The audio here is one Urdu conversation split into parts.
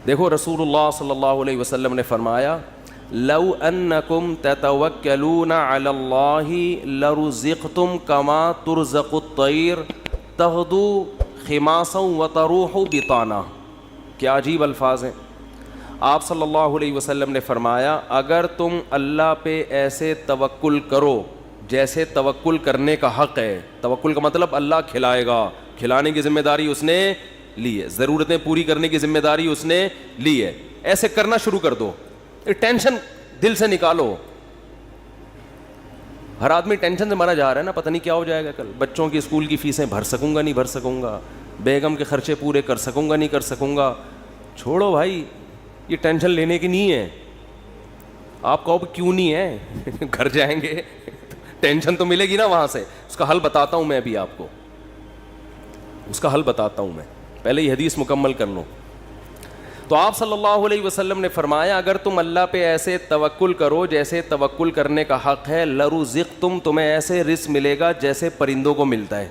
دیکھو رسول اللہ صلی اللہ علیہ وسلم نے فرمایا لو انکم تتوکلون علی اللہ لرزقتم کما ترزق الطیر تغدو خماسا وتروح بطانا. کیا عجیب الفاظ ہیں. آپ صلی اللہ علیہ وسلم نے فرمایا اگر تم اللہ پہ ایسے توکل کرو جیسے توکل کرنے کا حق ہے. توکل کا مطلب اللہ کھلائے گا, کھلانے کی ذمہ داری اس نے لی ہے, ضرورتیں پوری کرنے کی ذمہ داری اس نے لی ہے. ایسے کرنا شروع کر دو, ٹینشن دل سے نکالو. ہر آدمی ٹینشن سے مرا جا رہا ہے نا, پتہ نہیں کیا ہو جائے گا کل, بچوں کی اسکول کی فیسیں بھر سکوں گا نہیں بھر سکوں گا, بیگم کے خرچے پورے کر سکوں گا نہیں کر سکوں گا. چھوڑو بھائی, یہ ٹینشن لینے کی نہیں ہے. آپ کہو کیوں نہیں ہے, گھر جائیں گے ٹینشن تو ملے گی نا وہاں سے. اس کا حل بتاتا ہوں میں ابھی آپ کو, اس کا حل بتاتا ہوں میں, پہلے یہ حدیث مکمل کر لو. تو آپ صلی اللہ علیہ وسلم نے فرمایا اگر تم اللہ پہ ایسے توکل کرو جیسے توکل کرنے کا حق ہے, لرزقتم, تمہیں ایسے رزق ملے گا جیسے پرندوں کو ملتا ہے.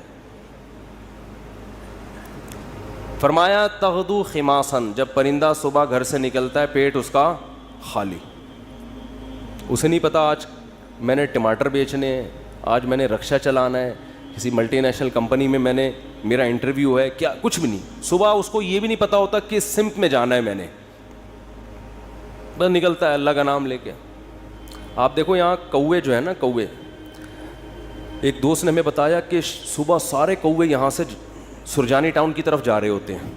فرمایا تغدو خماسن, جب پرندہ صبح گھر سے نکلتا ہے پیٹ اس کا خالی. اسے نہیں پتا آج میں نے ٹماٹر بیچنے ہیں, آج میں نے رکشہ چلانا ہے, کسی ملٹی نیشنل کمپنی میں نے میرا انٹرویو ہے, کیا کچھ بھی نہیں. صبح اس کو یہ بھی نہیں پتا ہوتا کہ سمت میں جانا ہے میں نے, بس نکلتا ہے اللہ کا نام لے کے. آپ دیکھو یہاں کوے جو ہے نا, کوے, ایک دوست نے ہمیں بتایا کہ صبح سارے کوے یہاں سے سرجانی ٹاؤن کی طرف جا رہے ہوتے ہیں,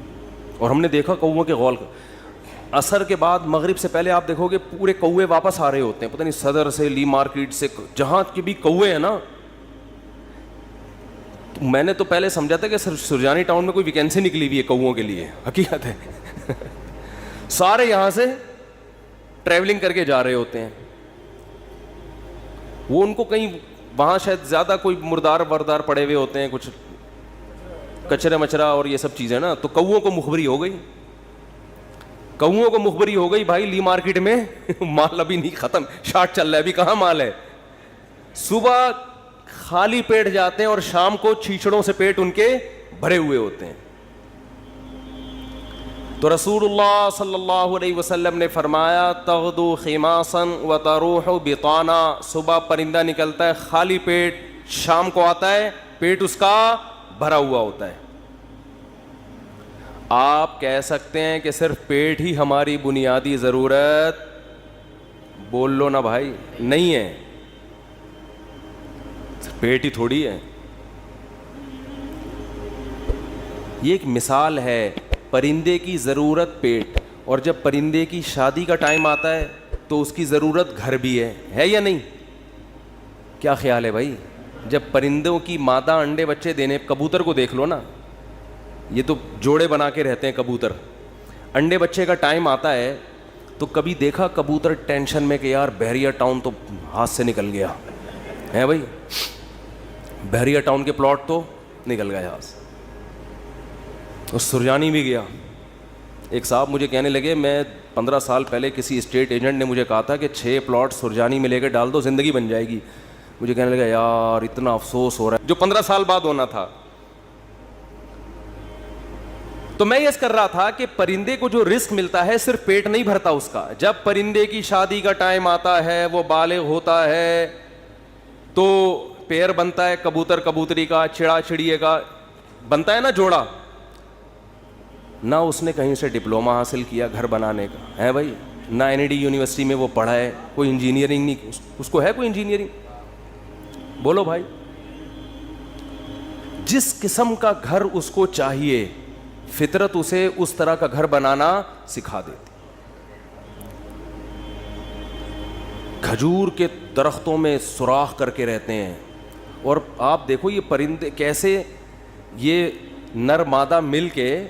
اور ہم نے دیکھا کووں کے غول, عصر کے بعد مغرب سے پہلے آپ دیکھو گے پورے کوے واپس آ رہے ہوتے ہیں, پتہ نہیں صدر سے, لی مارکیٹ سے, جہاں کے بھی کوے ہیں نا. میں نے تو پہلے سمجھا تھا کہ سرجانی ٹاؤن میں کوئی ویکینسی نکلی ہوئی ہے کووں کے لیے, حقیقت ہے سارے یہاں سے ٹریولنگ کر کے جا رہے ہوتے ہیں. وہ ان کو کہیں وہاں شاید زیادہ کوئی مردار وردار پڑے ہوئے ہوتے ہیں, کچھ کچرے مچرا اور یہ سب چیزیں نا, تو کووں کو مخبری ہو گئی, کووں کو مخبری ہو گئی بھائی لی مارکیٹ میں مال ابھی نہیں ختم, شارٹ چل رہا ہے, ابھی کہاں مال ہے. صبح خالی پیٹ جاتے ہیں اور شام کو چھیچڑوں سے پیٹ ان کے بھرے ہوئے ہوتے ہیں. تو رسول اللہ صلی اللہ علیہ وسلم نے فرمایا تغدو خماسا وتروح بطانا, صبح پرندہ نکلتا ہے خالی پیٹ, شام کو آتا ہے پیٹ اس کا بھرا ہوا ہوتا ہے. آپ کہہ سکتے ہیں کہ صرف پیٹ ہی ہماری بنیادی ضرورت, بول لو نا بھائی, نہیں ہے, پیٹ ہی تھوڑی ہے. یہ ایک مثال ہے, پرندے کی ضرورت پیٹ, اور جب پرندے کی شادی کا ٹائم آتا ہے تو اس کی ضرورت گھر بھی ہے یا نہیں؟ کیا خیال ہے بھائی؟ جب پرندوں کی مادہ انڈے بچے دینے, کبوتر کو دیکھ لو نا, یہ تو جوڑے بنا کے رہتے ہیں کبوتر, انڈے بچے کا ٹائم آتا ہے تو کبھی دیکھا کبوتر ٹینشن میں کہ یار بحریہ ٹاؤن تو ہاتھ سے نکل گیا ہے بھائی, بحریہ ٹاؤن کے پلاٹ تو نکل گئے ہاتھ سے, اور سرجانی بھی گیا. ایک صاحب مجھے کہنے لگے, میں 15 سال پہلے کسی اسٹیٹ ایجنٹ نے مجھے کہا تھا کہ 6 پلاٹ سرجانی میں لے کے ڈال دو زندگی بن جائے گی. مجھے کہنے لگا یار اتنا افسوس ہو رہا ہے, جو 15 سال بعد ہونا تھا. تو میں یہ کر رہا تھا کہ پرندے کو جو رزق ملتا ہے صرف پیٹ نہیں بھرتا اس کا. جب پرندے کی شادی کا ٹائم آتا ہے, وہ بالغ ہوتا ہے, تو پیر بنتا ہے کبوتر کبوتری کا, چڑا چڑیے کا بنتا ہے نا جوڑا. نہ اس نے کہیں سے ڈپلوما حاصل کیا گھر بنانے کا ہے بھائی, نہ NID یونیورسٹی میں وہ پڑھا ہے, کوئی انجینئرنگ نہیں, اس کو ہے کوئی انجینئرنگ؟ بولو بھائی. جس قسم کا گھر اس کو چاہیے فطرت اسے اس طرح کا گھر بنانا سکھا دیتی. کھجور کے درختوں میں سوراخ کر کے رہتے ہیں, اور آپ دیکھو یہ پرندے کیسے یہ نر مادہ مل کے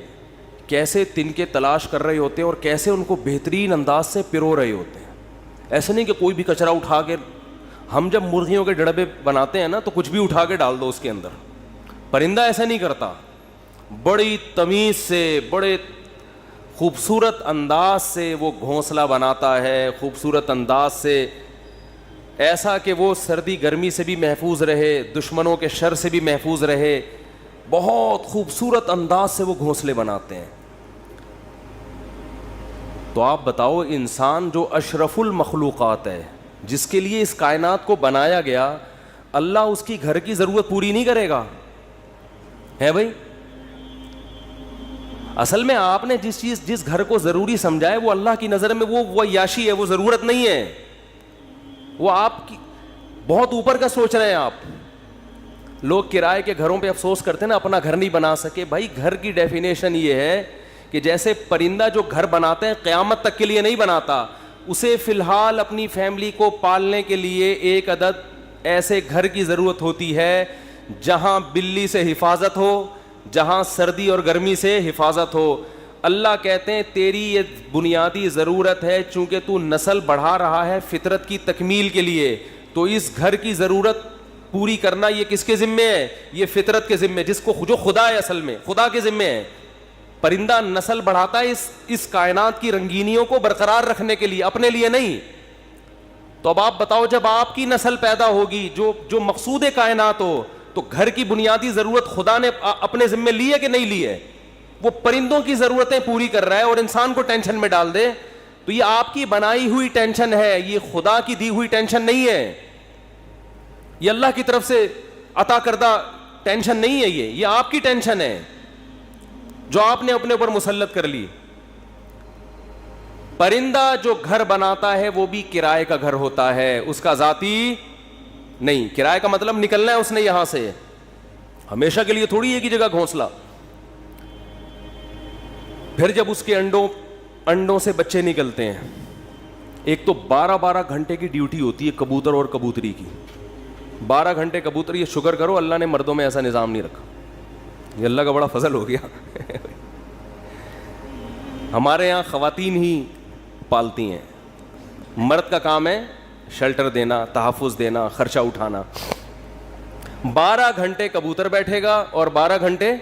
کیسے تنکے تلاش کر رہے ہوتے ہیں اور کیسے ان کو بہترین انداز سے پرو رہے ہوتے ہیں. ایسے نہیں کہ کوئی بھی کچرا اٹھا کے, ہم جب مرغیوں کے ڈڑبے بناتے ہیں نا تو کچھ بھی اٹھا کے ڈال دو اس کے اندر, پرندہ ایسا نہیں کرتا. بڑی تمیز سے, بڑے خوبصورت انداز سے وہ گھونسلہ بناتا ہے, خوبصورت انداز سے, ایسا کہ وہ سردی گرمی سے بھی محفوظ رہے, دشمنوں کے شر سے بھی محفوظ رہے. بہت خوبصورت انداز سے وہ گھونسلے بناتے ہیں. تو آپ بتاؤ انسان جو اشرف المخلوقات ہے, جس کے لیے اس کائنات کو بنایا گیا, اللہ اس کی گھر کی ضرورت پوری نہیں کرے گا؟ ہے بھائی, اصل میں آپ نے جس گھر کو ضروری سمجھا ہے وہ اللہ کی نظر میں وہ عیاشی ہے, وہ ضرورت نہیں ہے, وہ آپ کی بہت اوپر کا سوچ رہے ہیں آپ. لوگ کرائے کے گھروں پہ افسوس کرتے ہیں نا, اپنا گھر نہیں بنا سکے. بھائی گھر کی ڈیفینیشن یہ ہے کہ جیسے پرندہ جو گھر بناتے ہیں قیامت تک کے لیے نہیں بناتا, اسے فی الحال اپنی فیملی کو پالنے کے لیے ایک عدد ایسے گھر کی ضرورت ہوتی ہے جہاں بلی سے حفاظت ہو, جہاں سردی اور گرمی سے حفاظت ہو. اللہ کہتے ہیں تیری یہ بنیادی ضرورت ہے, چونکہ تو نسل بڑھا رہا ہے فطرت کی تکمیل کے لیے, تو اس گھر کی ضرورت پوری کرنا یہ کس کے ذمے ہے؟ یہ فطرت کے ذمے, جس کو جو خدا ہے, اصل میں خدا کے ذمے ہے. پرندہ نسل بڑھاتا ہے اس کائنات کی رنگینیوں کو برقرار رکھنے کے لیے, اپنے لیے نہیں. تو اب آپ بتاؤ جب آپ کی نسل پیدا ہوگی جو مقصود کائنات ہو, تو گھر کی بنیادی ضرورت خدا نے اپنے ذمے لی ہے کہ نہیں لی ہے؟ وہ پرندوں کی ضرورتیں پوری کر رہا ہے اور انسان کو ٹینشن میں ڈال دے, تو یہ آپ کی بنائی ہوئی ٹینشن ہے, یہ خدا کی دی ہوئی ٹینشن نہیں ہے, یہ اللہ کی طرف سے عطا کردہ ٹینشن نہیں ہے, یہ آپ کی ٹینشن ہے جو آپ نے اپنے اوپر مسلط کر لی. پرندہ جو گھر بناتا ہے وہ بھی کرائے کا گھر ہوتا ہے, اس کا ذاتی نہیں. کرائے کا مطلب نکلنا ہے اس نے یہاں سے, ہمیشہ کے لیے تھوڑی ایک ہی جگہ گھونسلا. پھر جب اس کے انڈوں سے بچے نکلتے ہیں, ایک تو 12 گھنٹے کی ڈیوٹی ہوتی ہے کبوتر اور کبوتری کی. 12 گھنٹے کبوتر, یہ شکر کرو اللہ نے مردوں میں ایسا نظام نہیں رکھا, یہ اللہ کا بڑا فضل ہو گیا. ہمارے یہاں خواتین ہی پالتی ہیں, مرد کا کام ہے شیلٹر دینا, تحفظ دینا, خرچہ اٹھانا. 12 گھنٹے کبوتر بیٹھے گا اور 12 گھنٹے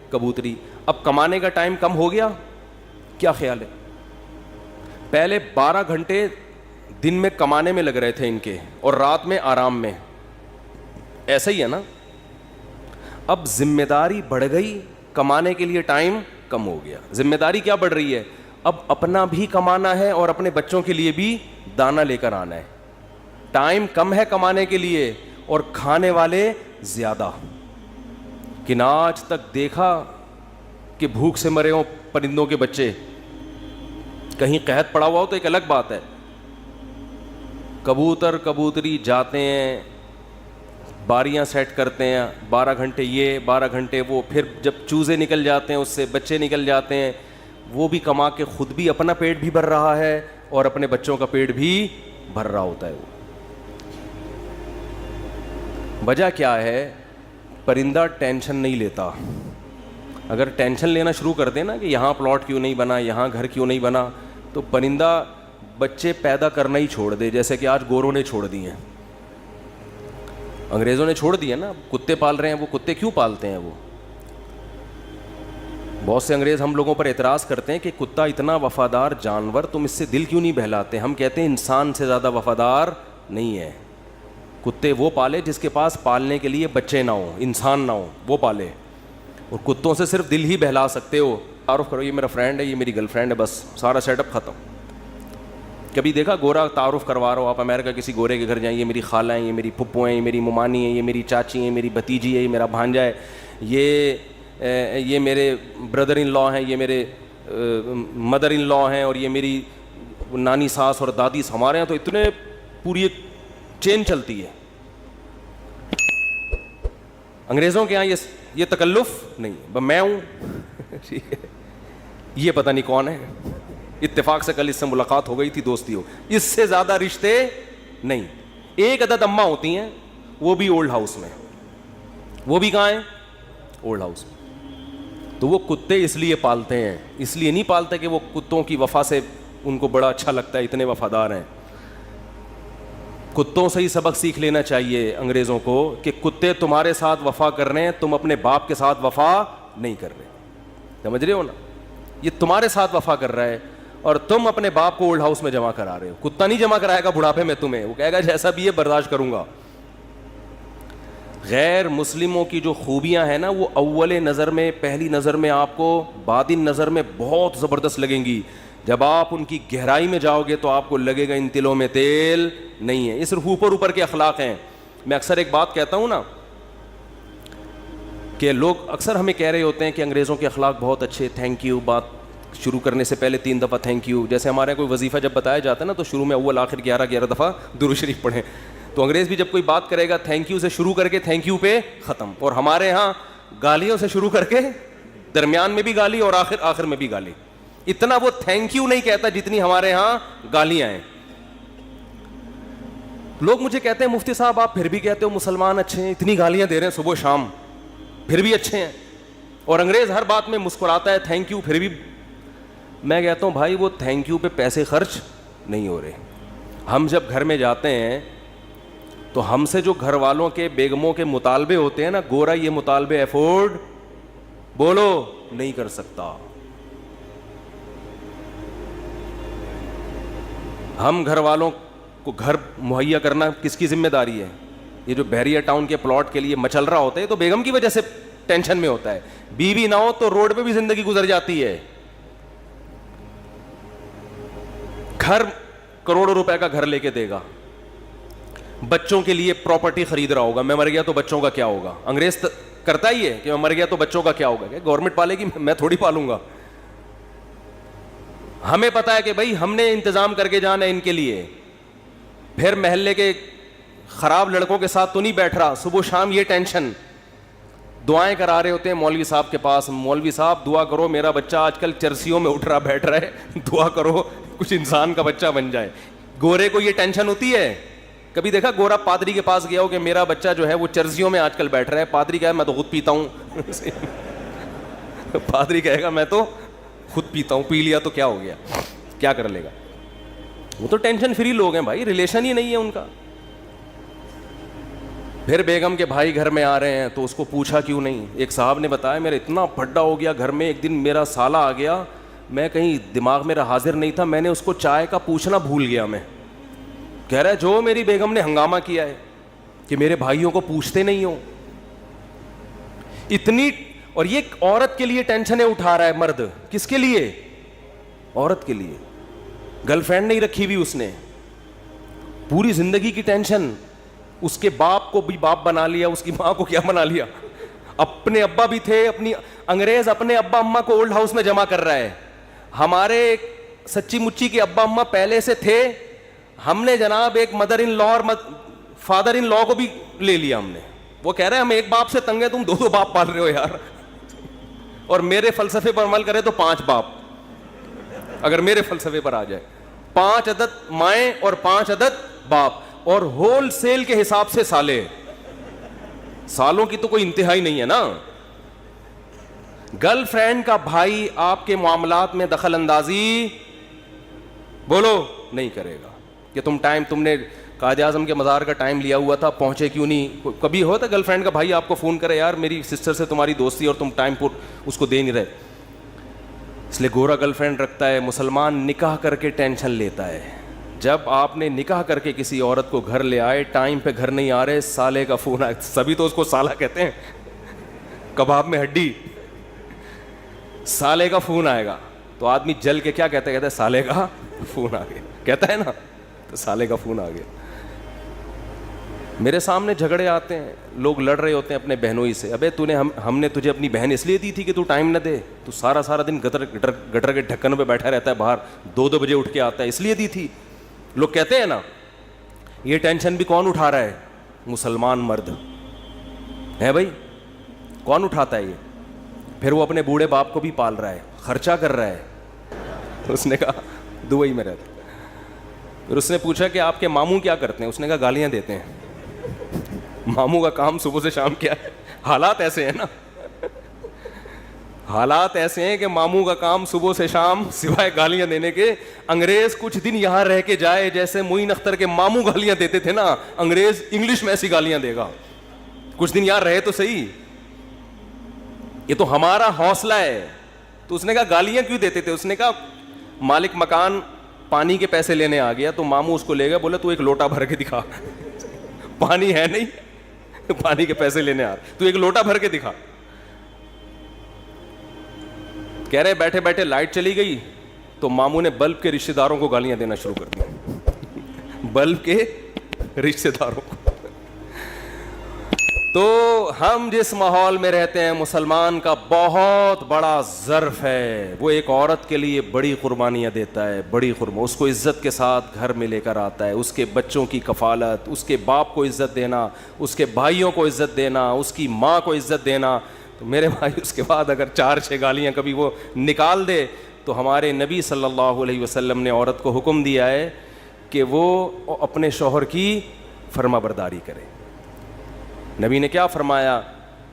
کبوتری. اب کمانے کا ٹائم کم ہو گیا, کیا خیال ہے؟ پہلے 12 گھنٹے دن میں کمانے میں لگ رہے تھے ان کے, اور رات میں آرام میں, ایسا ہی ہے نا. اب ذمہ داری بڑھ گئی, کمانے کے لیے ٹائم کم ہو گیا. ذمہ داری کیا بڑھ رہی ہے؟ اب اپنا بھی کمانا ہے اور اپنے بچوں کے لیے بھی دانا لے کر آنا ہے. ٹائم کم ہے کمانے کے لیے اور کھانے والے زیادہ. کہ نہ آج تک دیکھا کہ بھوک سے مرے ہوں پرندوں کے بچے؟ کہیں قحط پڑا ہوا ہو تو ایک الگ بات ہے. کبوتر کبوتری جاتے ہیں, باریاں سیٹ کرتے ہیں, 12 گھنٹے یہ 12 گھنٹے وہ, پھر جب چوزے نکل جاتے ہیں اس سے بچے نکل جاتے ہیں, وہ بھی کما کے خود بھی اپنا پیٹ بھی بھر رہا ہے اور اپنے بچوں کا پیٹ بھی بھر رہا ہوتا ہے. وہ وجہ کیا ہے؟ پرندہ ٹینشن نہیں لیتا. اگر ٹینشن لینا شروع کر دیں نا کہ یہاں پلاٹ کیوں نہیں بنا, یہاں گھر کیوں نہیں بنا, تو پرندہ بچے پیدا کرنا ہی چھوڑ دے, جیسے کہ آج گوروں نے چھوڑ دی ہیں, انگریزوں نے چھوڑ دیا نا. کتے پال رہے ہیں, وہ کتے کیوں پالتے ہیں؟ وہ بہت سے انگریز ہم لوگوں پر اعتراض کرتے ہیں کہ کتا اتنا وفادار جانور, تم اس سے دل کیوں نہیں بہلاتے؟ ہم کہتے ہیں انسان سے زیادہ وفادار نہیں ہے. کتے وہ پالے جس کے پاس پالنے کے لیے بچے نہ ہوں, انسان نہ ہوں, وہ پالے. اور کتوں سے صرف دل ہی بہلا سکتے ہو. تعارف کرو, یہ میرا فرینڈ ہے, یہ میری گرل فرینڈ ہے, بس سارا سیٹ اپ ختم. کبھی دیکھا گورا تعارف کروا رہا ہو آپ امریکہ کسی گورے کے گھر جائیں, یہ میری خالہ ہیں, یہ میری پھپھو ہیں, یہ میری ممانی ہیں, یہ میری چاچی ہیں, میری بھتیجی ہے, یہ میرا بھانجا ہے, یہ میرے بردر ان لا ہیں, یہ میرے مدر ان لا ہیں, اور یہ میری نانی ساس اور دادی. ہمارے یہاں تو اتنے پوری ایک چین چلتی ہے. انگریزوں کے یہاں یہ تکلف نہیں, میں ہوں یہ پتہ نہیں کون ہے, اتفاق سے کل اس سے ملاقات ہو گئی تھی, دوستی ہو, اس سے زیادہ رشتے نہیں. ایک عدد اماں ہوتی ہیں, وہ بھی اولڈ ہاؤس میں. وہ بھی کہاں ہیں؟ اولڈ ہاؤس میں. تو وہ کتے اس لیے پالتے ہیں, اس لیے نہیں پالتے کہ وہ کتوں کی وفا سے ان کو بڑا اچھا لگتا ہے, اتنے وفادار ہیں. کتوں سے ہی سبق سیکھ لینا چاہیے انگریزوں کو کہ کتے تمہارے ساتھ وفا کر رہے ہیں, تم اپنے باپ کے ساتھ وفا نہیں کر رہے. سمجھ رہے ہو نا؟ یہ تمہارے ساتھ وفا کر رہا ہے اور تم اپنے باپ کو اولڈ ہاؤس میں جمع کرا رہے ہو. کتا نہیں جمع کرائے گا بڑھاپے میں تمہیں, وہ کہے گا جیسا بھی ہے برداشت کروں گا. غیر مسلموں کی جو خوبیاں ہیں نا, وہ اول نظر میں, پہلی نظر میں آپ کو, بعدین نظر میں بہت زبردست لگیں گی. جب آپ ان کی گہرائی میں جاؤ گے تو آپ کو لگے گا ان تلوں میں تیل نہیں ہے. یہ صرف اوپر اوپر کے اخلاق ہیں. میں اکثر ایک بات کہتا ہوں نا کہ لوگ اکثر ہمیں کہہ رہے ہوتے ہیں کہ انگریزوں کے اخلاق بہت اچھے, تھینک یو, بات شروع کرنے سے پہلے 3 دفعہ تھینک یو. جیسے ہمارے کوئی وظیفہ جب بتایا جاتا ہے نا تو شروع میں اول آخر 11 دفعہ درود شریف پڑھیں. تو انگریز بھی جب کوئی بات کرے گا تھینک یو سے شروع کر کے تھینک یو پہ ختم. اور ہمارے ہاں گالیوں سے شروع کر کے درمیان میں بھی گالی اور آخر میں بھی گالی. اتنا وہ تھینک یو نہیں کہتا جتنی ہمارے ہاں گالیاں ہیں. لوگ مجھے کہتے ہیں مفتی صاحب آپ پھر بھی کہتے ہو مسلمان اچھے ہیں, اتنی گالیاں دے رہے ہیں صبح شام پھر بھی اچھے ہیں, اور انگریز ہر بات میں مسکراتا ہے تھینک یو پھر بھی. میں کہتا ہوں بھائی وہ تھینک یو پہ پیسے خرچ نہیں ہو رہے. ہم جب گھر میں جاتے ہیں تو ہم سے جو گھر والوں کے بیگموں کے مطالبے ہوتے ہیں نا, گورا یہ مطالبے افورڈ بولو نہیں کر سکتا. ہم گھر والوں کو گھر مہیا کرنا کس کی ذمہ داری ہے؟ یہ جو بحریہ ٹاؤن کے پلاٹ کے لیے مچل رہا ہوتا ہے تو بیگم کی وجہ سے ٹینشن میں ہوتا ہے. بیوی نہ ہو تو روڈ پہ بھی زندگی گزر جاتی ہے. گھر کروڑوں روپے کا گھر لے کے دے گا, بچوں کے لیے پراپرٹی خرید رہا ہوگا, میں مر گیا تو بچوں کا کیا ہوگا. انگریز کرتا ہی ہے کہ میں مر گیا تو بچوں کا کیا ہوگا, کہ گورنمنٹ پالے گی میں تھوڑی پالوں گا. ہمیں پتا ہے کہ بھائی ہم نے انتظام کر کے جانا ہے ان کے لیے. پھر محلے کے خراب لڑکوں کے ساتھ تو نہیں بیٹھ رہا, صبح شام یہ ٹینشن. دعائیں کرا رہے ہوتے ہیں مولوی صاحب کے پاس, مولوی صاحب دعا کرو میرا بچہ آج کل چرسیوں میں اٹھ رہا بیٹھ رہا ہے, دعا کرو کچھ انسان کا بچہ بن جائے. گورے کو یہ ٹینشن ہوتی ہے. کبھی دیکھا گورا پادری کے پاس گیا ہو کہ میرا بچہ جو ہے وہ چرسیوں میں آج کل بیٹھ رہا ہے؟ پادری کہے میں تو خود پیتا ہوں. پادری کہے گا میں تو خود پیتا ہوں, پی لیا تو کیا ہو گیا, کیا کر لے گا. وہ تو ٹینشن فری لوگ ہیں بھائی, ریلیشن ہی نہیں ہے ان کا. پھر بیگم کے بھائی گھر میں آ رہے ہیں تو اس کو پوچھا کیوں نہیں. ایک صاحب نے بتایا میرا اتنا پھڈا ہو گیا گھر میں, ایک دن میرا سالہ آ گیا, میں کہیں دماغ میرا حاضر نہیں تھا, میں نے اس کو چائے کا پوچھنا بھول گیا. میں کہہ رہا ہے جو میری بیگم نے ہنگامہ کیا ہے کہ میرے بھائیوں کو پوچھتے نہیں ہو اتنی. اور یہ عورت کے لیے ٹینشنیں اٹھا رہا ہے مرد. کس کے لیے؟ عورت کے لیے. گرل فرینڈ نہیں رکھی ہوئی اس نے, پوری زندگی کی ٹینشن. اس کے باپ کو بھی باپ بنا لیا, اس کی ماں کو کیا بنا لیا, اپنے ابا بھی تھے. اپنی انگریز اپنے ابا اماں کو اولڈ ہاؤس میں جمع کر رہا ہے. ہمارے سچی مچی کے ابا اماں پہلے سے تھے, ہم نے جناب ایک مدر ان لا اور فادر ان لا کو بھی لے لیا ہم نے. وہ کہہ رہے ہیں ہم ایک باپ سے تنگ ہیں, تم 2 باپ پال رہے ہو یار. اور میرے فلسفے پر عمل کرے تو 5 باپ, اگر میرے فلسفے پر آ جائے 5 عدد مائیں اور 5 عدد باپ, اور ہول سیل کے حساب سے سالے. سالوں کی تو کوئی انتہا ہی نہیں ہے نا. گرل فرینڈ کا بھائی آپ کے معاملات میں دخل اندازی بولو نہیں کرے گا کہ تم نے قائد اعظم کے مزار کا ٹائم لیا ہوا تھا, پہنچے کیوں نہیں. کبھی ہوتا گرل فرینڈ کا بھائی آپ کو فون کرے یار میری سسٹر سے تمہاری دوستی اور تم ٹائم پر اس کو دے نہیں رہے. اس لیے گورا گرل فرینڈ رکھتا ہے, مسلمان نکاح کر کے ٹینشن لیتا ہے. جب آپ نے نکاح کر کے کسی عورت کو گھر لے آئے, ٹائم پہ گھر نہیں آ رہے, سالے کا فون آئے. سبھی تو اس کو سالہ کہتے ہیں, کباب میں ہڈی. سالے کا فون آئے گا تو آدمی جل کے کیا کہتا ہے سالے کا فون آ گیا, کہتا ہے نا, تو سالے کا فون آ گیا. میرے سامنے جھگڑے آتے ہیں, لوگ لڑ رہے ہوتے ہیں اپنے بہنوں ہی سے. ابے ہم نے تجھے اپنی بہن اس لیے دی تھی کہ تو ٹائم نہ دے, تو سارا دن گٹر کے ڈھکن پہ بیٹھا رہتا ہے باہر, 2 بجے اٹھ کے آتا ہے, اس لیے دی تھی. لوگ کہتے ہیں نا یہ ٹینشن بھی کون اٹھا رہا ہے؟ مسلمان مرد ہے بھائی. کون اٹھاتا ہے یہ؟ پھر وہ اپنے بوڑھے باپ کو بھی پال رہا ہے, خرچہ کر رہا ہے. اس نے کہا دبئی میں رہتا. پھر اس نے پوچھا کہ آپ کے ماموں کیا کرتے ہیں؟ اس نے کہا گالیاں دیتے ہیں. ماموں کا کام صبح سے شام کیا ہے؟ حالات ایسے ہیں نا, حالات ایسے ہیں کہ ماموں کا کام صبح سے شام سوائے گالیاں دینے کے. انگریز کچھ دن یہاں رہ کے جائے, جیسے معین اختر کے ماموں گالیاں دیتے تھے نا, انگریز انگلش میں ایسی گالیاں دے گا. کچھ دن یہاں رہے تو صحیح, یہ تو ہمارا حوصلہ ہے. تو اس نے کہا گالیاں کیوں دیتے تھے؟ اس نے کہا مالک مکان پانی کے پیسے لینے آ گیا تو ماموں اس کو لے گیا, بولا تو ایک لوٹا بھر کے دکھا. پانی ہے نہیں, پانی کے پیسے لینے آ رہا, تو ایک لوٹا بھر کے دکھا. کہہ رہے بیٹھے بیٹھے لائٹ چلی گئی تو ماموں نے بلب کے رشتہ داروں کو گالیاں دینا شروع کر دی بلب کے رشتہ داروں کو. تو ہم جس ماحول میں رہتے ہیں مسلمان کا بہت بڑا ظرف ہے, وہ ایک عورت کے لیے بڑی قربانیاں دیتا ہے, بڑی اس کو عزت کے ساتھ گھر میں لے کر آتا ہے, اس کے بچوں کی کفالت, اس کے باپ کو عزت دینا, اس کے بھائیوں کو عزت دینا, اس کی ماں کو عزت دینا. تو میرے بھائی اس کے بعد اگر 4-6 گالیاں کبھی وہ نکال دے تو ہمارے نبی صلی اللہ علیہ وسلم نے عورت کو حکم دیا ہے کہ وہ اپنے شوہر کی فرما برداری کرے. نبی نے کیا فرمایا؟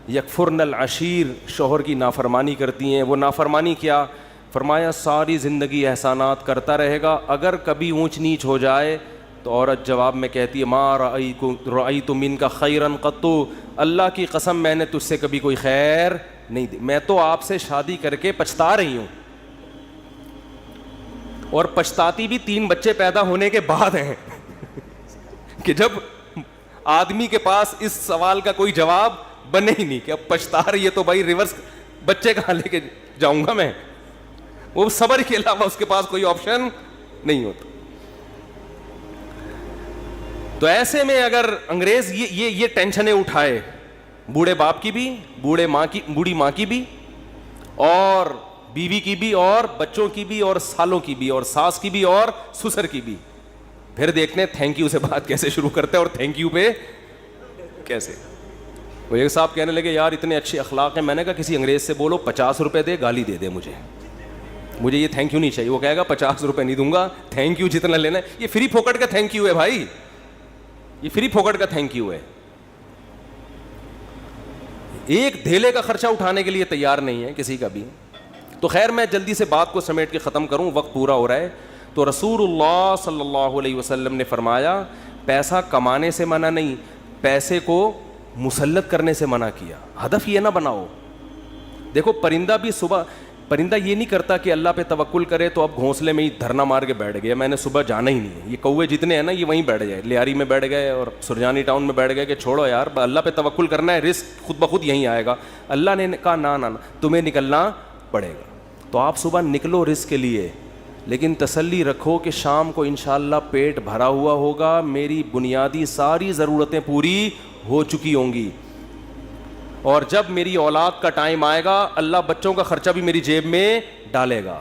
یکفرن العشیر, شوہر کی نافرمانی کرتی ہیں. وہ نافرمانی کیا فرمایا؟ ساری زندگی احسانات کرتا رہے گا, اگر کبھی اونچ نیچ ہو جائے تو عورت جواب میں کہتی ہے ما رأیت منک خیرا قط, اللہ کی قسم میں نے تجھ سے کبھی کوئی خیر نہیں دی, میں تو آپ سے شادی کر کے پچھتا رہی ہوں. اور پچھتاتی بھی 3 بچے پیدا ہونے کے بعد ہیں کہ جب آدمی کے پاس اس سوال کا کوئی جواب بنے ہی نہیں کہ اب پچھتا رہی ہے تو بھائی ریورس بچے کہاں لے کے جاؤں گا میں, وہ صبر کے علاوہ اس کے پاس کوئی آپشن نہیں ہوتا. تو ایسے میں اگر انگریز یہ ٹینشنیں اٹھائے, بوڑھے باپ کی بھی, بوڑھی ماں کی بھی, اور بیوی کی بھی, اور بچوں کی بھی, اور سالوں کی بھی, اور ساس کی بھی, اور سسر کی بھی, پھر دیکھنے تھینک یو سے بات کیسے شروع کرتے ہیں اور تھینک یو پہ کیسے. وہ ایک صاحب کہنے لگے یار اتنے اچھے اخلاق ہیں. میں نے کہا کسی انگریز سے بولو 50 روپے دے, گالی دے دے مجھے یہ تھینک یو نہیں چاہیے. وہ کہے گا 50 روپے نہیں دوں گا, تھینک یو جتنا لینا ہے. یہ فری پھوکٹ کا تھینک یو ہے بھائی, یہ فری پھوکٹ کا تھینک یو ہے. ایک دھیلے کا خرچہ اٹھانے کے لیے تیار نہیں ہے کسی کا بھی. تو خیر میں جلدی سے بات کو سمیٹ کے ختم کروں, وقت پورا ہو رہا ہے. تو رسول اللہ صلی اللہ علیہ وسلم نے فرمایا پیسہ کمانے سے منع نہیں, پیسے کو مسلط کرنے سے منع کیا. ہدف یہ نہ بناؤ. دیکھو پرندہ بھی صبح, پرندہ یہ نہیں کرتا کہ اللہ پہ توکل کرے تو اب گھونسلے میں ہی دھرنا مار کے بیٹھ گیا, میں نے صبح جانا ہی نہیں ہے. یہ کوے جتنے ہیں نا یہ وہیں بیٹھ گئے, لیاری میں بیٹھ گئے اور سرجانی ٹاؤن میں بیٹھ گئے کہ چھوڑو یار اللہ پہ توکل کرنا ہے, رزق خود بخود یہیں آئے گا. اللہ نے کہا نہ تمہیں نکلنا پڑے گا. تو آپ صبح نکلو رزق کے لیے, لیکن تسلی رکھو کہ شام کو انشاءاللہ پیٹ بھرا ہوا ہوگا, میری بنیادی ساری ضرورتیں پوری ہو چکی ہوں گی, اور جب میری اولاد کا ٹائم آئے گا اللہ بچوں کا خرچہ بھی میری جیب میں ڈالے گا.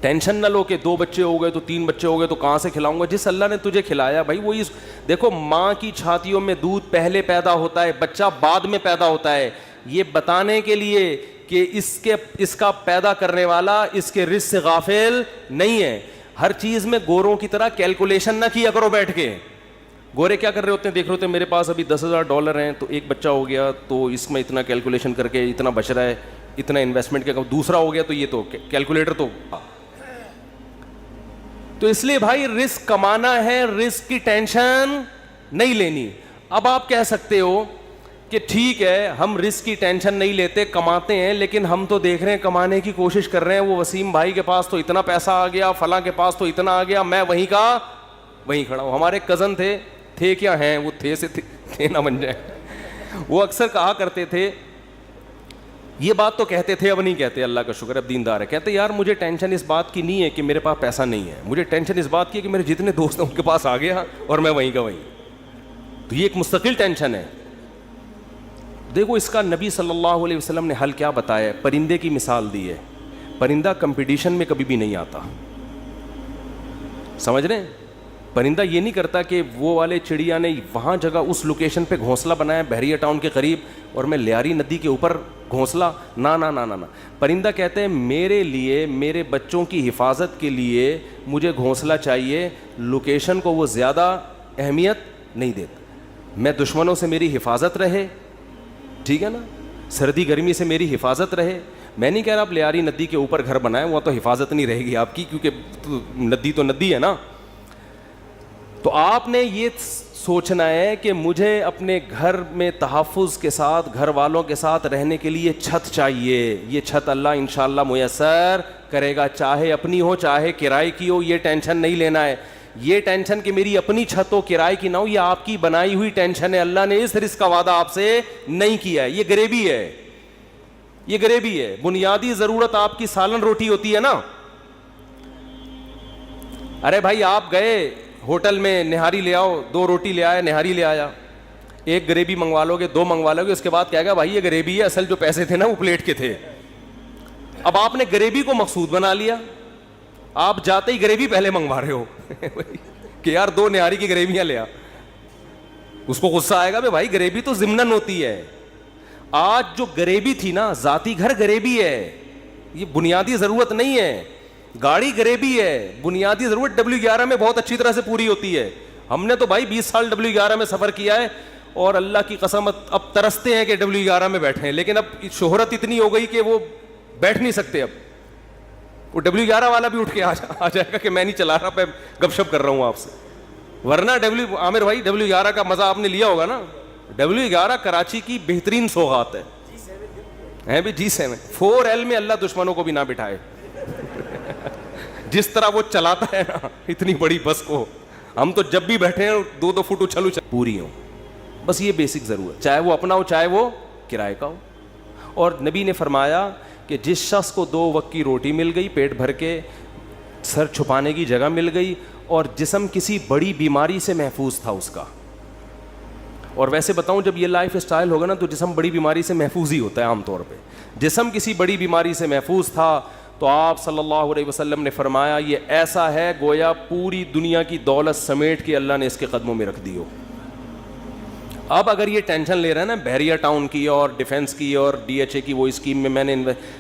ٹینشن نہ لو کہ 2 بچے ہو گئے تو 3 بچے ہو گئے تو کہاں سے کھلاؤں گا. جس اللہ نے تجھے کھلایا بھائی وہی. دیکھو ماں کی چھاتیوں میں دودھ پہلے پیدا ہوتا ہے, بچہ بعد میں پیدا ہوتا ہے, یہ بتانے کے لیے کہ اس کا پیدا کرنے والا اس کے رزق سے غافل نہیں ہے. ہر چیز میں گوروں کی طرح کیلکولیشن نہ کیا کرو بیٹھ کے. گورے کیا کر رہے ہوتے ہیں دیکھ رہے ہوتے ہیں میرے پاس ابھی $10,000 ہیں تو ایک بچہ ہو گیا تو اس میں اتنا کیلکولیشن کر کے اتنا بچ رہا ہے, اتنا انویسٹمنٹ کیا, دوسرا ہو گیا تو یہ تو کیلکولیٹر تو اس لیے بھائی رزق کمانا ہے, رزق کی ٹینشن نہیں لینی. اب آپ کہہ سکتے ہو کہ ٹھیک ہے ہم رزق کی ٹینشن نہیں لیتے, کماتے ہیں, لیکن ہم تو دیکھ رہے ہیں کمانے کی کوشش کر رہے ہیں, وہ وسیم بھائی کے پاس تو اتنا پیسہ آ گیا, فلاں کے پاس تو اتنا آ گیا, میں وہیں کا وہیں کھڑا ہوں. ہمارے کزن تھے کیا ہیں, وہ تھے سے تھے نہ بن جائیں. وہ اکثر کہا کرتے تھے, یہ بات تو کہتے تھے اب نہیں کہتے, اللہ کا شکر اب دیندار ہے, کہتے یار مجھے ٹینشن اس بات کی نہیں ہے کہ میرے پاس پیسہ نہیں ہے, مجھے ٹینشن اس بات کی ہے کہ میرے جتنے دوست ہیں ان کے پاس آ گیا اور میں وہیں کا وہیں. تو یہ ایک مستقل ٹینشن ہے. دیکھو اس کا نبی صلی اللہ علیہ وسلم نے حل کیا بتایا, پرندے کی مثال دی ہے. پرندہ کمپٹیشن میں کبھی بھی نہیں آتا, سمجھ رہے ہیں. پرندہ یہ نہیں کرتا کہ وہ والے چڑیا نے وہاں جگہ اس لوکیشن پہ گھونسلہ بنایا بحریہ ٹاؤن کے قریب اور میں لیاری ندی کے اوپر گھونسلہ, نہ. پرندہ کہتے ہیں میرے لیے, میرے بچوں کی حفاظت کے لیے مجھے گھونسلہ چاہیے, لوکیشن کو وہ زیادہ اہمیت نہیں دیتا. میں دشمنوں سے میری حفاظت رہے, ٹھیک ہے نا, سردی گرمی سے میری حفاظت رہے. میں نہیں کہہ رہا آپ لیاری ندی کے اوپر گھر بنائیں, وہ تو حفاظت نہیں رہے گی آپ کی, کیونکہ ندی تو ندی ہے نا. تو آپ نے یہ سوچنا ہے کہ مجھے اپنے گھر میں تحفظ کے ساتھ, گھر والوں کے ساتھ رہنے کے لیے چھت چاہیے. یہ چھت اللہ انشاءاللہ میسر کرے گا, چاہے اپنی ہو چاہے کرائے کی ہو, یہ ٹینشن نہیں لینا ہے. یہ ٹینشن کہ میری اپنی چھت ہو کرائے کی نہ ہو, یہ آپ کی بنائی ہوئی ٹینشن ہے. اللہ نے اس رزق کا وعدہ آپ سے نہیں کیا ہے, یہ غریبی ہے, یہ غریبی ہے. بنیادی ضرورت آپ کی سالن روٹی ہوتی ہے نا, ارے بھائی آپ گئے ہوٹل میں نہاری لے آؤ, 2 روٹی لے آیا, نہاری لے آیا, 1 گریوی منگوا لو گے, 2 منگوا لو گے, اس کے بعد کہے گا بھائی یہ گریوی ہے, اصل جو پیسے تھے نا وہ پلیٹ کے تھے. اب آپ نے گریوی کو مقصود بنا لیا, آپ جاتے ہی گریوی پہلے منگوا رہے ہو کہ یار 2 نہاری کی گریویاں لے آ. اس کو غصہ آئے گا بھائی گریوی تو ضمناً ہوتی ہے. آج جو گریوی تھی نا, ذاتی گھر گریوی ہے, یہ بنیادی ضرورت نہیں ہے. گاڑی گریوی ہے, بنیادی ضرورت W11 میں بہت اچھی طرح سے پوری ہوتی ہے. ہم نے تو بھائی 20 سال W11 میں سفر کیا ہے, اور اللہ کی قسم اب ترستے ہیں کہ W11 میں بیٹھے ہیں, لیکن اب شہرت اتنی ہو گئی کہ وہ بیٹھ نہیں سکتے. اب وہ W11 والا بھی اٹھ کے آ جائے گا کہ میں نہیں چلا رہا, میں گپ شپ کر رہا ہوں آپ سے. ورنہ عامر بھائی W11 کا مزہ آپ نے لیا ہوگا نا. W11 کراچی کی بہترین سوغات ہے بھی. G7 4L میں اللہ دشمنوں کو بھی نہ بٹھائے. جس طرح وہ چلاتا ہے نا اتنی بڑی بس کو, ہم تو جب بھی بیٹھے ہیں 2 فٹ اچھل پوری ہوں. بس یہ بیسک ضرورت, چاہے وہ اپنا ہو چاہے وہ کرائے کا ہو. اور نبی نے فرمایا کہ جس شخص کو 2 وقت کی روٹی مل گئی, پیٹ بھر کے, سر چھپانے کی جگہ مل گئی, اور جسم کسی بڑی بیماری سے محفوظ تھا اس کا. اور ویسے بتاؤں جب یہ لائف اسٹائل ہوگا نا تو جسم بڑی بیماری سے محفوظ ہی ہوتا ہے عام طور پہ. جسم کسی بڑی بیماری سے محفوظ تھا تو آپ صلی اللہ علیہ وسلم نے فرمایا یہ ایسا ہے گویا پوری دنیا کی دولت سمیٹ کے اللہ نے اس کے قدموں میں رکھ دی ہو. اب اگر یہ ٹینشن لے رہا ہے نا بحریہ ٹاؤن کی اور ڈیفنس کی اور DHA کی, وہ اسکیم میں نے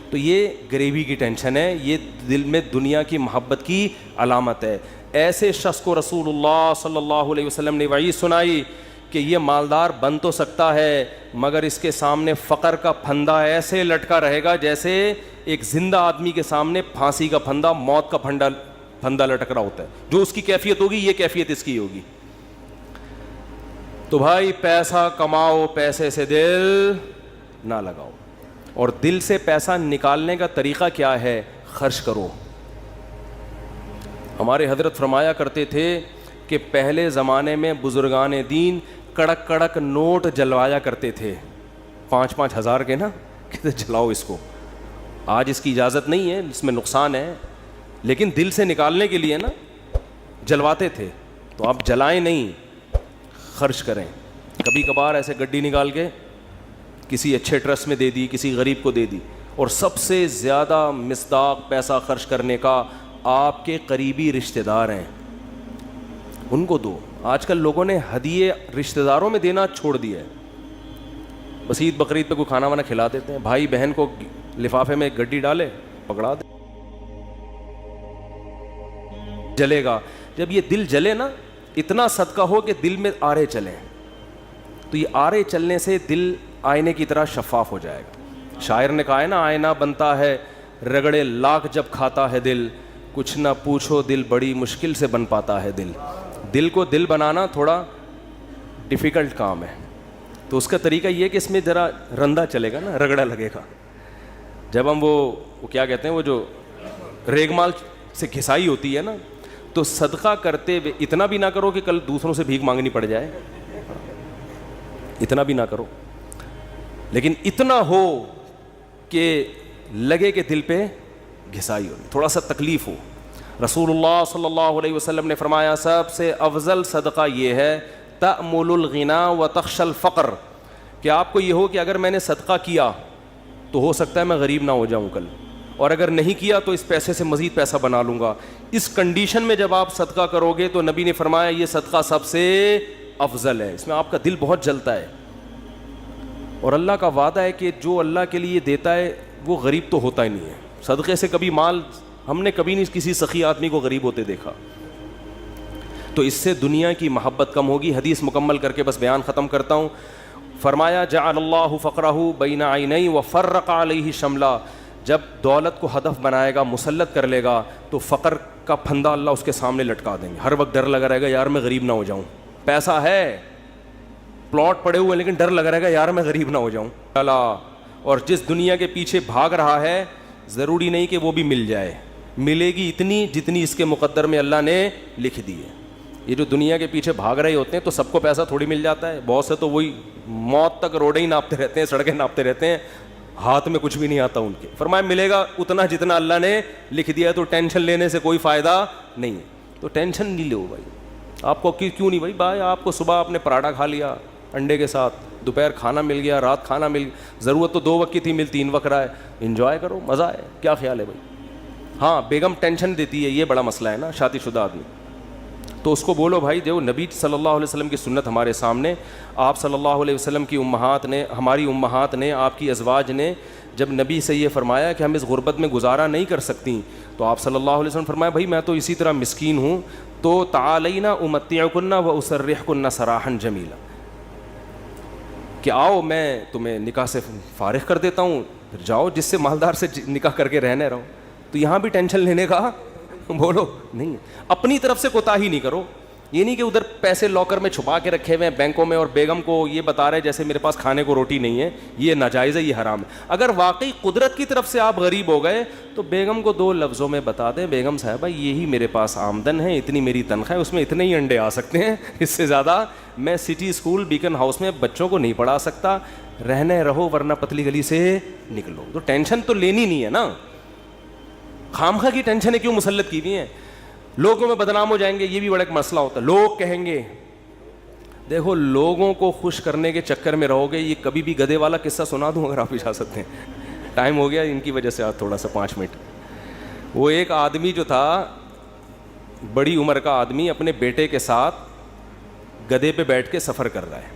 تو یہ گریوی کی ٹینشن ہے, یہ دل میں دنیا کی محبت کی علامت ہے. ایسے شخص کو رسول اللہ صلی اللہ علیہ وسلم نے وعید سنائی کہ یہ مالدار بن تو سکتا ہے مگر اس کے سامنے فقر کا پھندا ایسے لٹکا رہے گا جیسے ایک زندہ آدمی کے سامنے پھانسی کا پھندا, موت کا پھندا لٹک رہا ہوتا ہے. جو اس کی کیفیت ہوگی یہ کیفیت اس کی ہوگی. تو بھائی پیسہ کماؤ, پیسے سے دل نہ لگاؤ. اور دل سے پیسہ نکالنے کا طریقہ کیا ہے؟ خرچ کرو. ہمارے حضرت فرمایا کرتے تھے کہ پہلے زمانے میں بزرگان دین کڑک کڑک نوٹ جلوایا کرتے تھے, 5-5 ہزار کے نا, کہتے جلاؤ اس کو. آج اس کی اجازت نہیں ہے, اس میں نقصان ہے, لیکن دل سے نکالنے کے لیے نا جلواتے تھے. تو آپ جلائیں نہیں, خرچ کریں. کبھی کبھار ایسے گڈی نکال کے کسی اچھے ٹرسٹ میں دے دی, کسی غریب کو دے دی. اور سب سے زیادہ مصداق پیسہ خرچ کرنے کا آپ کے قریبی رشتہ دار ہیں, ان کو دو. آج کل لوگوں نے ہدیے رشتہ داروں میں دینا چھوڑ دیا ہے. بس عید بقرعید پہ کوئی کھانا وانا کھلا دیتے ہیں, بھائی بہن کو لفافے میں گڈی ڈالے پکڑا دے, جلے گا. جب یہ دل جلے نا, اتنا صدقہ ہو کہ دل میں آرے چلیں, تو یہ آرے چلنے سے دل آئینے کی طرح شفاف ہو جائے گا. شاعر نے کہا ہے نا, آئینہ بنتا ہے رگڑے لاکھ جب کھاتا ہے دل, کچھ نہ پوچھو دل بڑی مشکل سے بن پاتا ہے دل. دل کو دل بنانا تھوڑا ڈیفیکلٹ کام ہے. تو اس کا طریقہ یہ کہ اس میں ذرا رندا چلے گا نا, رگڑا لگے گا. جب ہم وہ کیا کہتے ہیں, وہ جو ریگ مال سے گھسائی ہوتی ہے نا, تو صدقہ کرتے ہوئے اتنا بھی نہ کرو کہ کل دوسروں سے بھیک مانگنی پڑ جائے, اتنا بھی نہ کرو, لیکن اتنا ہو کہ لگے کہ دل پہ گھسائی ہو, تھوڑا سا تکلیف ہو. رسول اللہ صلی اللہ علیہ وسلم نے فرمایا سب سے افضل صدقہ یہ ہے تأمل الغنا و تخشى الفقر, کہ آپ کو یہ ہو کہ اگر میں نے صدقہ کیا تو ہو سکتا ہے میں غریب نہ ہو جاؤں کل, اور اگر نہیں کیا تو اس پیسے سے مزید پیسہ بنا لوں گا. اس کنڈیشن میں جب آپ صدقہ کرو گے تو نبی نے فرمایا یہ صدقہ سب سے افضل ہے. اس میں آپ کا دل بہت جلتا ہے, اور اللہ کا وعدہ ہے کہ جو اللہ کے لیے دیتا ہے وہ غریب تو ہوتا ہی نہیں ہے. صدقے سے کبھی مال, ہم نے کبھی نہیں کسی سخی آدمی کو غریب ہوتے دیکھا. تو اس سے دنیا کی محبت کم ہوگی. حدیث مکمل کر کے بس بیان ختم کرتا ہوں. فرمایا جعل اللہ فقرہ بین عینی وفرق علیہ شملا, جب دولت کو ہدف بنائے گا, مسلط کر لے گا, تو فقر کا پھندا اللہ اس کے سامنے لٹکا دیں گے. ہر وقت ڈر لگا رہے گا یار میں غریب نہ ہو جاؤں. پیسہ ہے, پلاٹ پڑے ہوئے, لیکن ڈر لگا رہے گا یار میں غریب نہ ہو جاؤں. اور جس دنیا کے پیچھے بھاگ رہا ہے ضروری نہیں کہ وہ بھی مل جائے, ملے گی اتنی جتنی اس کے مقدر میں اللہ نے لکھ دی ہے. یہ جو دنیا کے پیچھے بھاگ رہے ہوتے ہیں تو سب کو پیسہ تھوڑی مل جاتا ہے. بہت سے تو وہی موت تک روڈیں ہی ناپتے رہتے ہیں, سڑکیں ناپتے رہتے ہیں, ہاتھ میں کچھ بھی نہیں آتا ان کے. فرمایا ملے گا اتنا جتنا اللہ نے لکھ دیا ہے, تو ٹینشن لینے سے کوئی فائدہ نہیں ہے. تو ٹینشن نہیں لو بھائی. آپ کو کیوں نہیں بھائی آپ کو صبح آپ نے پراٹھا کھا لیا انڈے کے ساتھ, دوپہر کھانا مل گیا, رات کھانا مل گیا, ضرورت تو 2 وقت کی تھی, مل 3 وقت رہا ہے, انجوائے کرو, مزہ ہے, کیا خیال ہے بھائی. ہاں بیگم ٹینشن دیتی ہے, یہ بڑا مسئلہ ہے نا شادی شدہ آدمی. تو اس کو بولو بھائی جو نبی صلی اللہ علیہ وسلم کی سنت ہمارے سامنے, آپ صلی اللہ علیہ وسلم کی امہات نے, ہماری امہات نے, آپ کی ازواج نے جب نبی سے یہ فرمایا کہ ہم اس غربت میں گزارا نہیں کر سکتی, تو آپ صلی اللہ علیہ وسلم فرمایا بھائی میں تو اسی طرح مسکین ہوں, تو تعالینا امتعکن و اسرحکن سراحا جمیلا, کہ آؤ میں تمہیں نکاح سے فارغ کر دیتا ہوں, پھر جاؤ جس سے مالدار سے نکاح کر کے رہنے رہو. تو یہاں بھی ٹینشن لینے کا بولو نہیں, اپنی طرف سے کوتاہی نہیں کرو. یہ نہیں کہ ادھر پیسے لاکر میں چھپا کے رکھے ہوئے ہیں بینکوں میں, اور بیگم کو یہ بتا رہے جیسے میرے پاس کھانے کو روٹی نہیں ہے, یہ ناجائز ہے, یہ حرام ہے. اگر واقعی قدرت کی طرف سے آپ غریب ہو گئے تو بیگم کو 2 لفظوں میں بتا دیں, بیگم صاحبہ یہی میرے پاس آمدن ہے, اتنی میری تنخواہ ہے, اس میں اتنے ہی انڈے آ سکتے ہیں, اس سے زیادہ میں سٹی اسکول بیکن ہاؤس میں بچوں کو نہیں پڑھا سکتا, رہنے رہو ورنہ پتلی گلی سے نکلو. تو ٹینشن تو لینی نہیں ہے نا, خامخواہ کی ٹینشنیں کیوں مسلط کی ہوئی ہیں. لوگوں میں بدنام ہو جائیں گے, یہ بھی بڑا ایک مسئلہ ہوتا ہے. لوگ کہیں گے, دیکھو لوگوں کو خوش کرنے کے چکر میں رہو گے. یہ کبھی بھی گدھے والا قصہ سنا دوں اگر آپ بھی جا سکتے ہیں, ٹائم ہو گیا ان کی وجہ سے آج تھوڑا سا 5 منٹ. وہ ایک آدمی جو تھا, بڑی عمر کا آدمی, اپنے بیٹے کے ساتھ گدھے پہ بیٹھ کے سفر کر رہا ہے.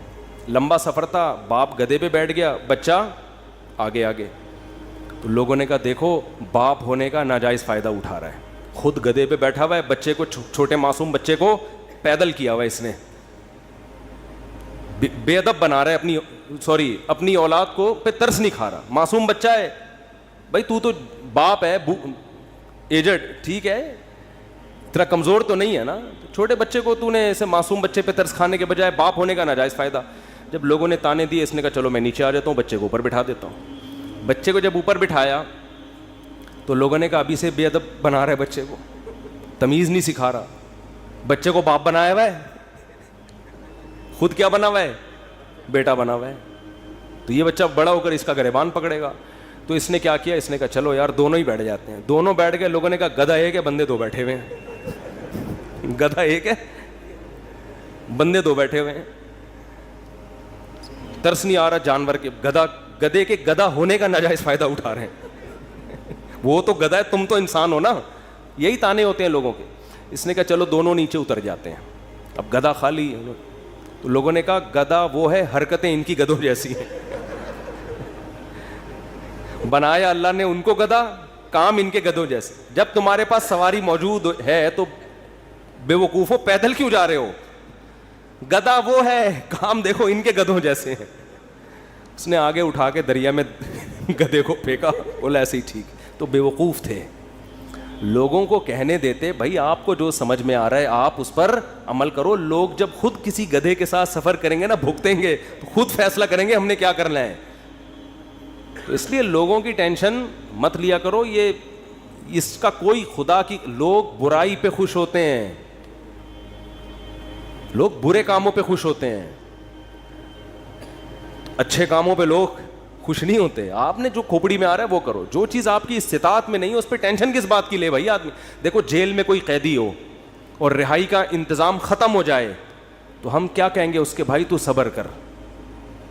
لمبا سفر تھا, باپ گدھے پہ بیٹھ گیا, بچہ آگے آگے. تو لوگوں نے کہا دیکھو باپ ہونے کا ناجائز فائدہ اٹھا رہا ہے, خود گدھے پہ بیٹھا ہوا ہے, بچے کو, چھوٹے معصوم بچے کو پیدل کیا ہوا ہے اس نے, بے ادب بنا رہا ہے اپنی اولاد کو, پہ ترس نہیں کھا رہا. معصوم بچہ ہے بھائی, تو باپ ہے ایجڈ, ٹھیک ہے, تیرا کمزور تو نہیں ہے نا, چھوٹے بچے کو تو نے ایسے معصوم بچے پہ ترس کھانے کے بجائے باپ ہونے کا ناجائز فائدہ. جب لوگوں نے تانے دیے, اس نے کہا چلو میں نیچے آ جاتا ہوں, بچے کو اوپر بٹھا دیتا ہوں. بچے کو جب اوپر بٹھایا تو لوگوں نے کہا ابھی سے بے ادب بنا رہا ہے بچے کو, تمیز نہیں سکھا رہا. بچے کو باپ بنایا ہوا ہے, خود کیا بنا ہوا ہے, بیٹا بنا ہوا ہے. تو یہ بچہ بڑا ہو کر اس کا گریبان پکڑے گا. تو اس نے کیا کیا, اس نے کہا چلو یار دونوں ہی بیٹھ جاتے ہیں. دونوں بیٹھ گئے. لوگوں نے کہا گدھا ایک ہے, بندے 2 بیٹھے ہوئے ہیں. گدھا ایک ہے, بندے 2 بیٹھے ہوئے ہیں. ترس نہیں آ رہا جانور کے, گدھے کے گدھا ہونے کا ناجائز فائدہ اٹھا رہے ہیں. وہ تو گدھا ہے, تم تو انسان ہو نا. یہی تانے ہوتے ہیں لوگوں کے. اس نے کہا چلو دونوں نیچے اتر جاتے ہیں. اب گدھا خالی. تو لوگوں نے کہا گدھا وہ ہے, حرکتیں ان کی گدھوں جیسی ہیں. بنایا اللہ نے ان کو گدھا, کام ان کے گدھوں جیسے. جب تمہارے پاس سواری موجود ہے تو بے وقوفو پیدل کیوں جا رہے ہو. گدھا وہ ہے, کام دیکھو ان کے گدھوں جیسے ہیں. اس نے آگے اٹھا کے دریا میں گدھے کو پھینکا, بولا ایسے ہی ٹھیک. تو بے وقوف تھے. لوگوں کو کہنے دیتے بھائی آپ کو جو سمجھ میں آ رہا ہے آپ اس پر عمل کرو. لوگ جب خود کسی گدھے کے ساتھ سفر کریں گے نا, بھگتیں گے, تو خود فیصلہ کریں گے ہم نے کیا کرنا ہے. تو اس لیے لوگوں کی ٹینشن مت لیا کرو. یہ اس کا کوئی خدا کی, لوگ برائی پہ خوش ہوتے ہیں, لوگ برے کاموں پہ خوش ہوتے ہیں, اچھے کاموں پہ لوگ خوش نہیں ہوتے. آپ نے جو کھوپڑی میں آ رہا ہے وہ کرو. جو چیز آپ کی استطاعت میں نہیں ہے اس پہ ٹینشن کس بات کی لے بھائی آدمی. دیکھو جیل میں کوئی قیدی ہو اور رہائی کا انتظام ختم ہو جائے تو ہم کیا کہیں گے اس کے, بھائی تو صبر کر,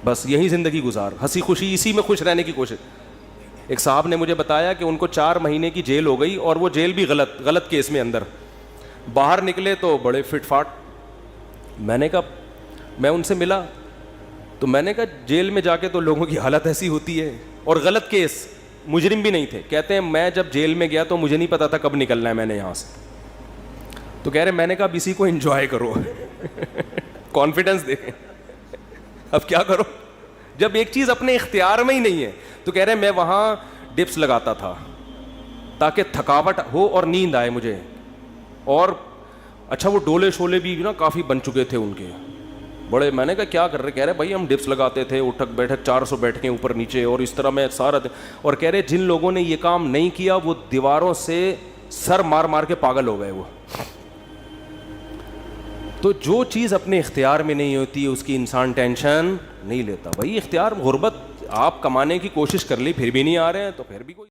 بس یہی زندگی گزار, ہنسی خوشی اسی میں خوش رہنے کی کوشش. ایک صاحب نے مجھے بتایا کہ ان کو 4 مہینے کی جیل ہو گئی, اور وہ جیل بھی غلط کیس میں اندر. باہر نکلے تو بڑے فٹ فاٹ. میں نے کہا, میں ان سے ملا تو میں نے کہا جیل میں جا کے تو لوگوں کی حالت ایسی ہوتی ہے, اور غلط کیس, مجرم بھی نہیں تھے. کہتے ہیں میں جب جیل میں گیا تو مجھے نہیں پتا تھا کب نکلنا ہے میں نے یہاں سے. تو کہہ رہے میں نے کہا اب اسی کو انجوائے کرو, کانفیڈنس دیکھیں. اب کیا کرو جب ایک چیز اپنے اختیار میں ہی نہیں ہے. تو کہہ رہے میں وہاں ڈپس لگاتا تھا تاکہ تھکاوٹ ہو اور نیند آئے مجھے. اور اچھا وہ ڈولے شولے بھی نا کافی بن چکے تھے ان کے بڑے. میں نے کہا کیا کر رہے, کہہ رہے بھائی ہم ڈپس لگاتے تھے, اٹھک بیٹھک 400 بیٹھکیں اوپر نیچے, اور اس طرح میں سارا. اور کہہ رہے جن لوگوں نے یہ کام نہیں کیا وہ دیواروں سے سر مار مار کے پاگل ہو گئے وہ. تو جو چیز اپنے اختیار میں نہیں ہوتی اس کی انسان ٹینشن نہیں لیتا. بھائی اختیار, غربت آپ کمانے کی کوشش کر لی پھر بھی نہیں آ رہے ہیں تو پھر بھی کوئی